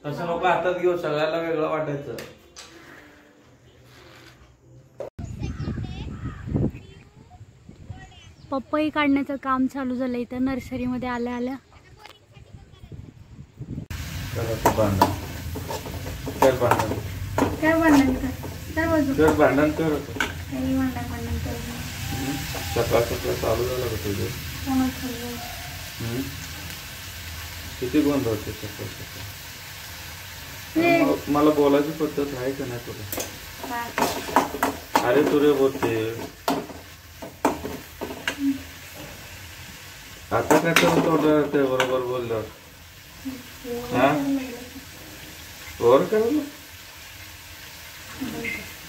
तसं नको हातात घेऊ, सगळ्याला वेगळं वाटायचं. पपई काढण्याचं काम चालू झालं इथं नर्सरीमध्ये आल्या आल्या. काय भांडण कर सकाळ सकाळ चालू झालं का तुझे? किती गोंधळ होते सकाळ सकाळ. मला बोलायची पद्धत आहे का नाही तुला? अरे तुरे बोलते आता काय तोडलं ते बरोबर बोललं.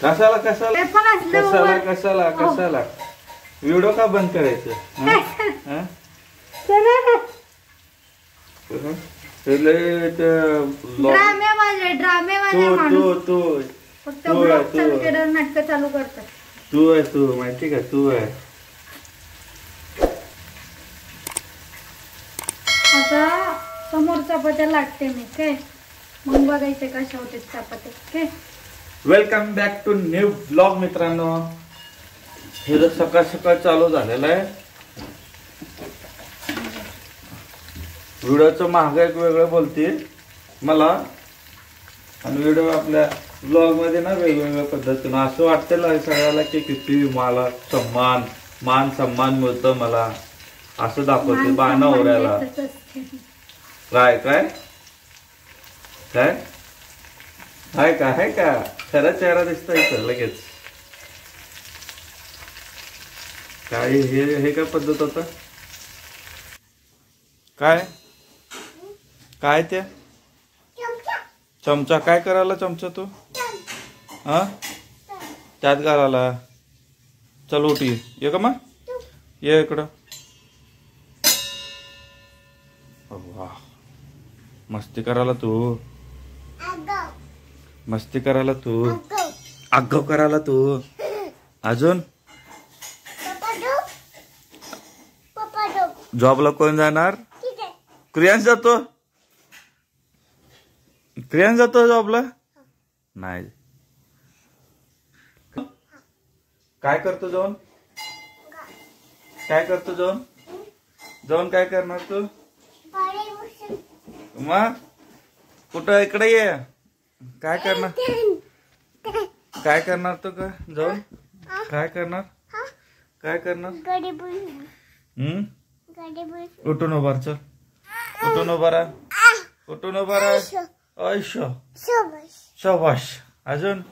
कशाला कशाला कशाला कशाला कशाला व्हिडिओ का बंद करायचं? नाटक चालू करतात. तू आहे, तू माहिती का, तू आहे. आता समोर चपात्या लागते मी काय, मग बघायचे कशा होते चपात्या काय. Welcome back to new blog मित्रांनो. हे जर सकाळ सकाळ चालू झालेलं आहे. व्हिडिओचं महाग एक वेगळं बोलते मला, आणि व्हिडिओ आपल्या ब्लॉग मध्ये ना वेगवेगळ्या पद्धतीनं असं वाटतं सगळ्याला की किती मला मान सन्मान मिळतं मला, असं दाखवते बा नवऱ्याला. काय काय काय काय काय का खरा चेहरा दिसतो इथं लगेच. काय हे काय पद्धत होता? काय काय ते चमचा काय करायला? चमचा तू हा त्यात घालायला. चल उठी ये का मग, ये इकडं. वाह मस्ती करायला तू, मस्ती करायला तू, आगाव करायला तू. अजून जॉबला कोण जाणार? क्रियांश जातो. क्रियांश जातो जॉबला? नाही. काय करतो जाऊन? काय करतो जाऊन? जाऊन काय करणार तू? मग कुठं इकडे ये. काय करणार? काय करणार तू का जाऊन? काय करणार? काय करणार? उठून उभा चल, उठून उभा राहा, उठून उभा राहा. आयशा शाबाश. अजून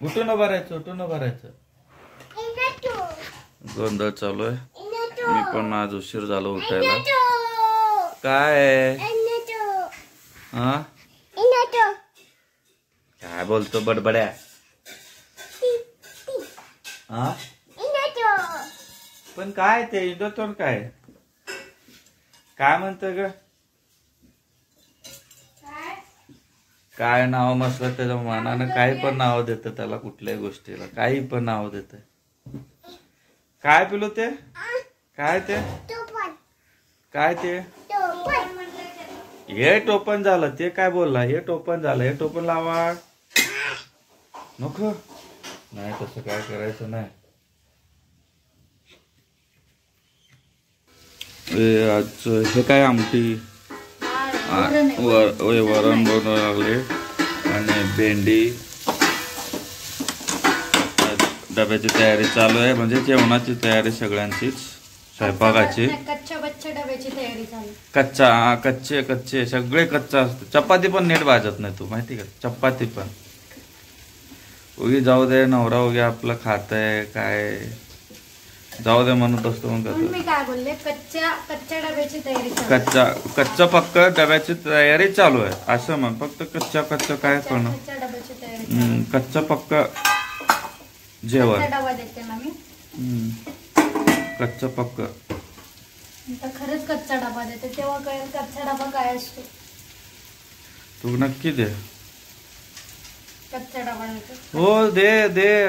उठून उभा राहायचं, उठून उभा राहायचं. गोंधळ चालू आहे. मी पण आज उशीर झालो उठायला. काय हा काय बोलतो बडबड्या? हा पण काय ते इंडोतोन काय काय म्हणत ग? काय नाव मसलं त्याच्या मनानं काही पण नाव देत त्याला, कुठल्याही गोष्टीला काही पण नाव देत. काय पिलो ते? काय ते? काय ते? हे टोपण झालं. ते काय बोलला? हे टोपण झालं. हे टोपण लावा नको. नाही तसं काय करायचं नाही. आज हे काय आमटी वरण बनवायला लागले आणि भेंडी. डब्याची तयारी चालू आहे, म्हणजे जेवणाची तयारी सगळ्यांचीच, स्वयंपाकाची. कच्चे कच्चे सगळे कच्चा असतो. चपाती पण नीट भाजत नाही तू, माहिती का? चपाती पण उगी जाऊ दे, नवरा उगी आपलं खात आहे काय जाऊ दे म्हणत असतो. मग मी काय बोलले, कच्च्या डब्याची तयारी, कच्चा पक्का डब्याची तयारी चालू आहे असं म्हण. फक्त कच्चा काय करणं, कच्चा पक्का जेवण. डबा देते ना मी, कच्चा पक्का. खरंच कच्चा डबा देते तेव्हा कळेल कच्चा डबा काय असतो. तू नक्की दे. कच्चा डबा देते. हो दे दे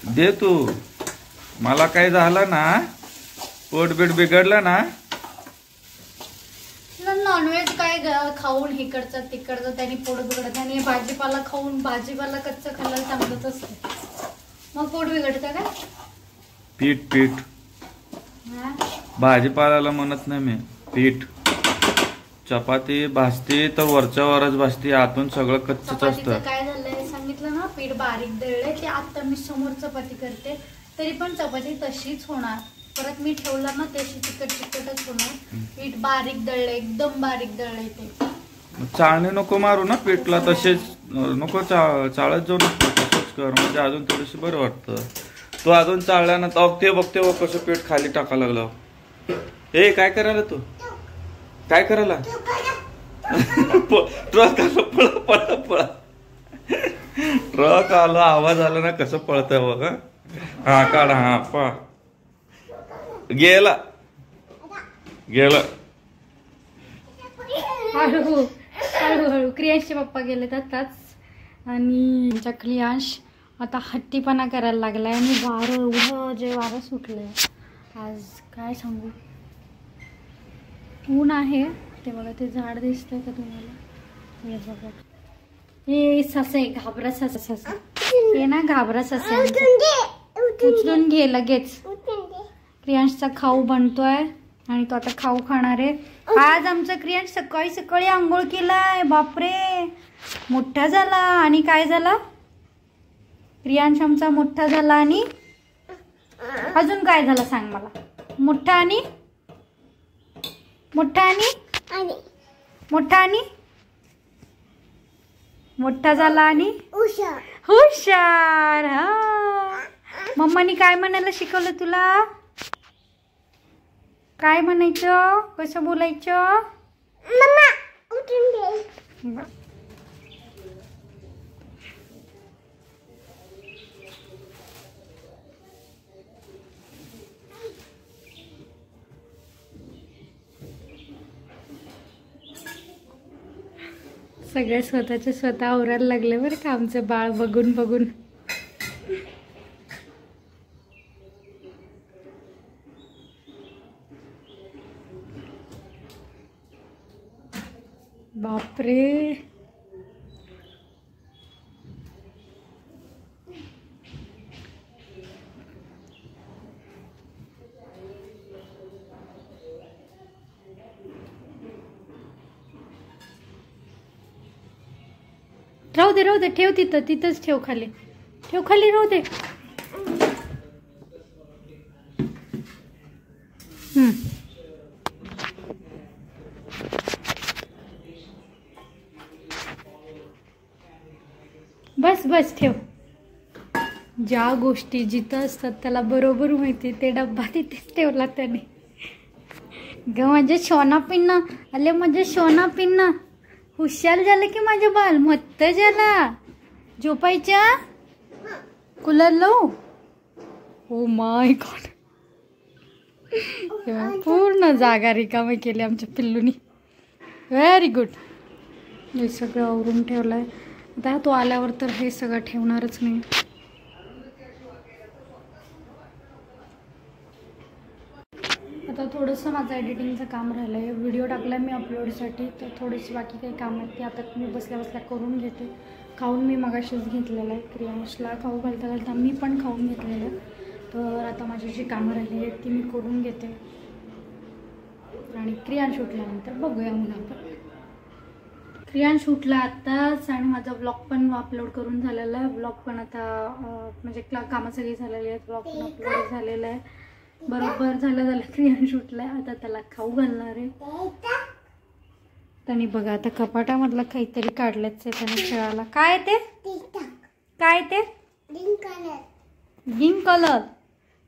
दे तू. मला काय झालं ना पोट बीट बिघडलं ना नॉनव्हेज काय खाऊन इकडचं तिकडचं त्यांनी पोट बिघडत आणि भाजीपाला खाऊन भाजीपाला कच्चं खाल्लं चांगलंच असतं. मग पोट बिघडतं का? पीठ पीठ भाजीपाल्याला म्हणत नाही मी. पीठ चपाती भाजते तर वरच्या वरच भाजते, आतून सगळं कच्चच असतं. काय झालंय सांगितलं ना, पीठ बारीक दळलंय ते. आता मी समोर चपाती करते तरी पण चपाती तशीच होणार. परत मी ठेवला ना तशी चिकटच होणार. पीठ बारीक दळलंय, एकदम बारीक दळलंय ते. चाळणी नको मारू ना पीठला, तसेच नको चाळत जाऊ नको, तसंच कर म्हणजे अजून थोडीशी बरं वाटतं. तू अजून चाळल्यानंतर ते बघते बघ कसं पीठ खाली टाका लागलं. हे काय करायला तू, काय करायला? ट्रक आलो, पळा ट्रक आलो, आवाज आला ना कसं पळतंय बघ. हा काढा, हा पा गेला. हळूहळू क्रियांशचे पप्पा गेलेत आताच आणि आमचा क्रियांश आता हट्टीपणा करायला लागलाय. आणि वारं एवढं जे वारं सुटलंय आज काय सांगू. ऊन आहे ते बघा, ते झाड दिसतंय का तुम्हाला? हे बघा, हे ससे, घाबरा ससे. हे ना घाबरा ससे, उचलून घे लगेच. क्रियांशचा खाऊ बनतोय आणि तो आता खाऊ खाणार आहे. आज आमचा क्रियांश सकाळी सकाळी आंघोळ केलाय. बापरे, मोठा झाला. आणि काय झाला क्रियांश आमचा? मोठा झाला. आणि अजून काय झालं सांग मला? मोठा आणि मोठा झाला आणि हुशार. हा, मम्मानी काय म्हणायला शिकवलं तुला? काय म्हणायचं, कसं बोलायचं? सगळे स्वतःचे स्वतः आवरायला लागले बरं का आमचं बाळ बघून बघून. बापरे, राहू दे ठेव तिथंच ठेव खाली राहू दे. बस ठेव. ज्या गोष्टी जिथं असतात त्याला बरोबर माहिती, ते डब्बा तिथेच ठेवला त्याने. ग माझे सोना पिन्ना आले, माझे सोना पिन्ना. हुशार झालं की माझं बाल, मत्त झाला. झोपायच्या? कूलर लावू? ओ माय गॉड, पूर्ण जागा रिकामी केली आमच्या पिल्लूनी. Very good. हे सगळं आवरून ठेवलंय. आता तो आल्यावर तर हे सगळं ठेवणारच नाही. आता थोडंसं माझं एडिटिंगचं काम राहिलं आहे. व्हिडिओ टाकला मी अपलोडसाठी, तर थोडीशी बाकी काही काम आहेत ते आता मी बसल्या करून घेते. खाऊन मी मगाशीच घेतलेलं आहे. क्रियांशला खाऊ घालता मी पण खाऊन घेतलेलं आहे. तर आता माझी जी कामं राहिली आहेत ती मी करून घेते आणि क्रियांश उठल्यानंतर बघूया मग आपण. क्रियांश उठला आत्ताच आणि माझा ब्लॉग पण अपलोड करून झालेला आहे. ब्लॉग पण आता म्हणजे कामं सगळी झालेली आहेत. ब्लॉग पण अपलोड झालेला आहे. बरोबर झालं क्रियांश उठलाय. आता त्याला खाऊ घालणार आहे. त्यांनी बघा आता कपाटामधलं काहीतरी काढलंच आहे त्याने खेळायला. काय ते ग्रीन कलर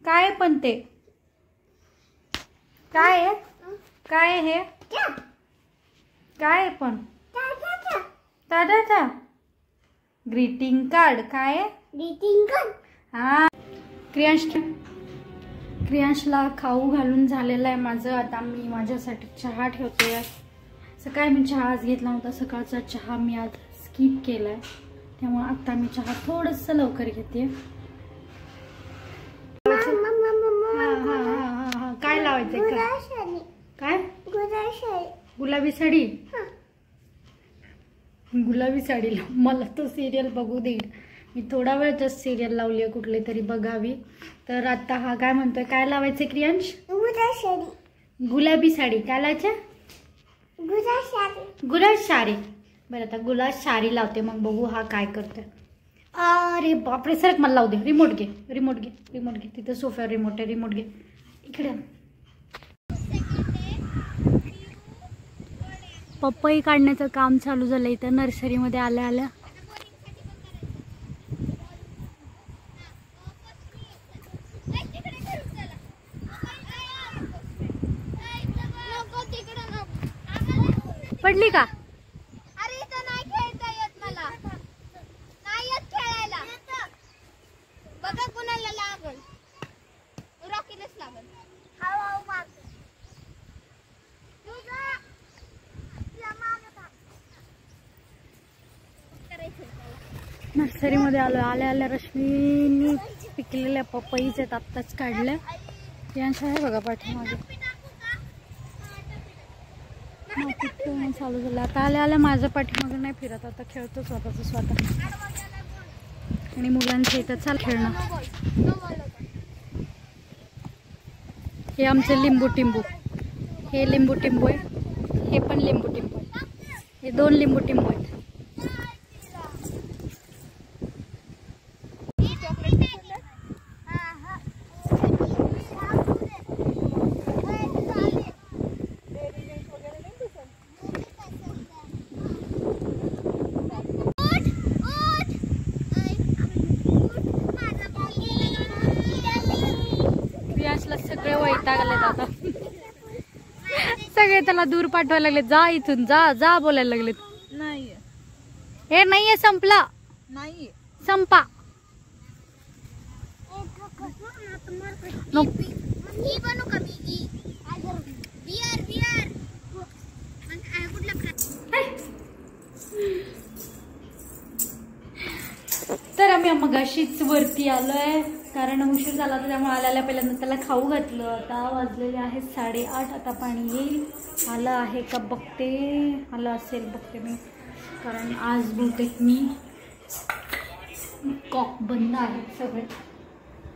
काय? पण ते काय आहे? काय हे काय? पण दादा ग्रीटिंग कार्ड. काय आहे ग्रीटिंग कार्ड? हा. क्रियांशला खाऊ घालून झालेलं आहे माझं. आता मी माझ्यासाठी चहा ठेवते. सकाळी मी चहा आज घेतला नव्हता. सकाळचा चहा मी आज स्किप केलाय, त्यामुळे आता मी चहा थोडंसं लवकर घेते. काय लावायचंय का? काय गुलाबी साडी? गुलाबी साडीला मला तो सिरियल बघू देईल. मी थोडा वेळ जस्ट सिरियल लावली आहे कुठली तरी बघावी. तर आता हा काय म्हणतोय, काय लावायचं क्रियांश? गुलाबी साडी. काय लावायचं? गुलाब शारी. बरं आता गुलाब शारी लावते, मग बघू हा काय करतोय. अरे बापरे, सरक मला लावू दे. रिमोट घे, रिमोट घे, रिमोट घे. तिथं सोफ्यावर रिमोट आहे, रिमोट घे. इकडे पपई काढण्याचं काम चालू झालं इथं नर्सरीमध्ये आल्या आल्या. पडली का? अरे इथं नाही खेळता येत मला. नाही येत खेळायला. बघा कुणाला लागल. रॉकीलाच लागल. हाव मार. नर्सरीमध्ये आलो. आल्या आल्या रश्मीनी पिकलेल्या पपईचे आत्ताच काढल्या. यांचं आहे बघा पाठीमागे. चालू झालं. आता आल्या आल्या माझ्या पाठीमागे नाही फिरत, आता खेळतो स्वतःच स्वतः. आणि मुलांच्या इथं चाल खेळणं. हे आमचे लिंबू टिंबू. हे लिंबू टिंबू आहे, हे पण लिंबू टिंबू आहे. हे 2 लिंबू टिंबू आहेत. सगळे वैतागलेत आता. सगळे त्याला दूर पाठवायला लागले. जा इथून, जा जा बोलायला लागलेत. नाही हे नाहीये, संपला. नाही संपा. ई बनू का मी? E beer beer. तर आम्ही मगाशीच वरती आलोय, कारण उशीर झाला तर त्यामुळे आल्याला पहिल्यांदा त्याला खाऊ घातलं. आता वाजलेले आहेत 8:30. आता पाणी येईल. आलं आहे का बघते. आलं असेल बघते मी, कारण आज बहुतेक मी कॉक बंद आहे सगळे.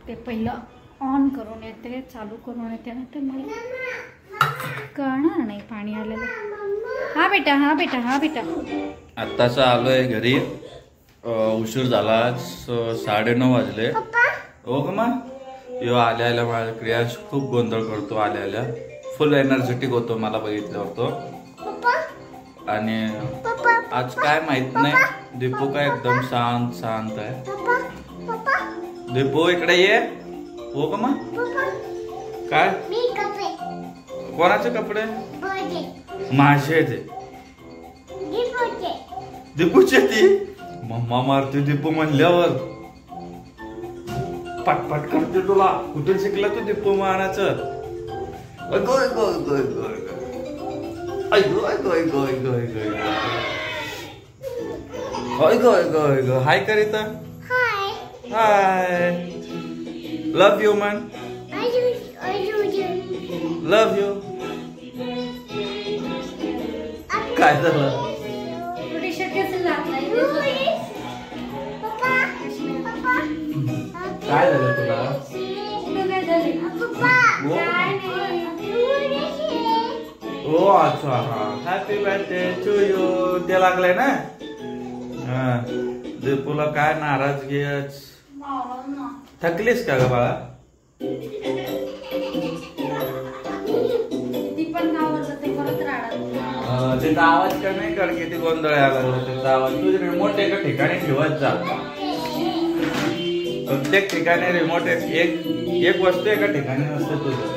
ते पहिलं ऑन करून येते, चालू करून येते, ना तर मला कळणार नाही पाणी आलेलं. हा बेटा, हा बेटा, हा बेटा. आत्ताच आलोय घरी. उशीर झाला. 9:30 वाजले. हो का मग? यो आल्या आल्या माझ्या क्रियांश खूप गोंधळ करतो. आल्या आल्या फुल एनर्जेटिक होतो मला बघितल्यावर तो. आणि आज काय माहित नाही, दीपू काय एकदम शांत शांत आहे. दीपू इकडे ये. हो का मग? काय? कोणाचे कपडे? माझे ते. दीपूचे ती मम्मा मारते दीपू म्हणल्यावर. पटपट करते तुला. कुठून शिकला तू दीपू मारायचं? गोय गोय गोय गोय गोय गोय गोय गोय गोय गोय गोय गोय. हाय करीत. हाय. Love you man. Love you. काय झालं? काय झालं तुला? ओ अच्छा, हा. Happy birthday to you. ते लागलंय ना. हा. दीपूला काय नाराजगी? थकलीस का ग बाळा? त्याचा आवाज का नाही कर, किती गोंधळ यायला लागला त्याचा आवाज. तुझे रिमोट एका ठिकाणी ठेवत जा. प्रत्येक ठिकाणी रिमोट एक वस्तू एका ठिकाणी नसते तुझं.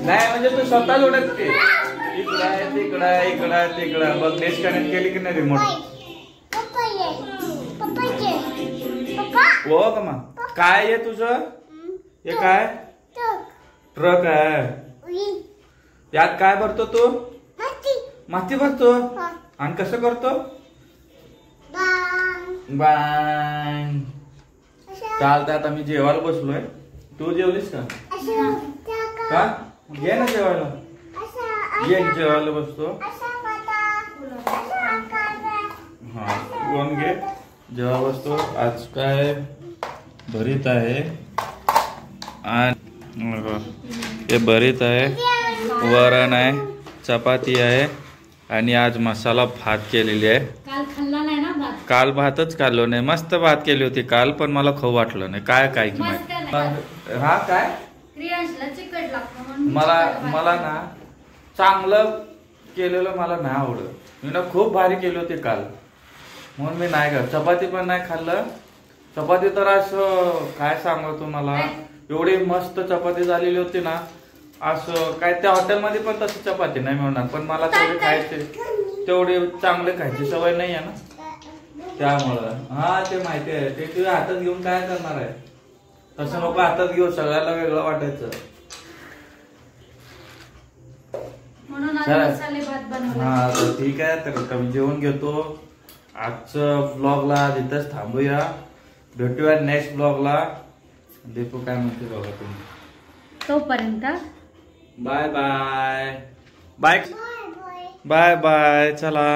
नाही म्हणजे तू स्वतःच ओळखते. इकडं आहे, तिकडं आहे, इकडं आहे, तिकडं आहे. बघ डिस्कनेक्ट केली की नाही रिमोट? हो का मग? काय आहे तुझं? हे काय? ट्रक आहे. यात काय भरतो तू? माती भरतो. आणि कसं करतो? बांग. चालतं. आता मी जेवायला बसलोय. तू जेवलीस का? का घे ना जेवायला, ये जेवायला बसतो. हा कोण घे जेव्हा बसतो. आज काय भरीत आहे आणि हे भरीत आहे, वरण आहे, चपाती आहे आणि आज मसाला भात केलेली आहे. काल खाल्ला नाही ना भात. काल भातच खाल्लो नाही. मस्त भात केली होती काल, पण मला खाऊ वाटलं नाही. काय काय की मस्त माहिती. नाही. हा काय क्रियांशला चिकट लागतं म्हणून मला ना चांगलं केलेलं मला नाही आवडत. मी ना खूप भारी केली होती काल म्हणून मी नाही खाल्लं. चपाती पण नाही खाल्लं. चपाती तर असं काय सांगू तुम्हाला, एवढी मस्त चपाती झालेली होती ना. असं काय त्या हॉटेलमध्ये पण तशी चपाती नाही मिळणार, पण मला तेवढी खायची, तेवढी चांगले खायची सवय नाही आहे ना त्यामुळं. हा ते माहिती आहे. ते तुझ्या हातात घेऊन काय करणार आहे. तसं नको हातात घेऊ, सगळ्याला वेगळं वाटायचं. म्हणून आज चला. मसाले भात बनवला. हा तर ठीक आहे. तर मी जेवण घेतो. आजचं ब्लॉगला इथंच थांबूया. भेटूया नेक्स्ट ब्लॉगला. दीपू काय म्हणते बघा तुम्ही. तोपर्यंत bye bye bye bye bye. चला.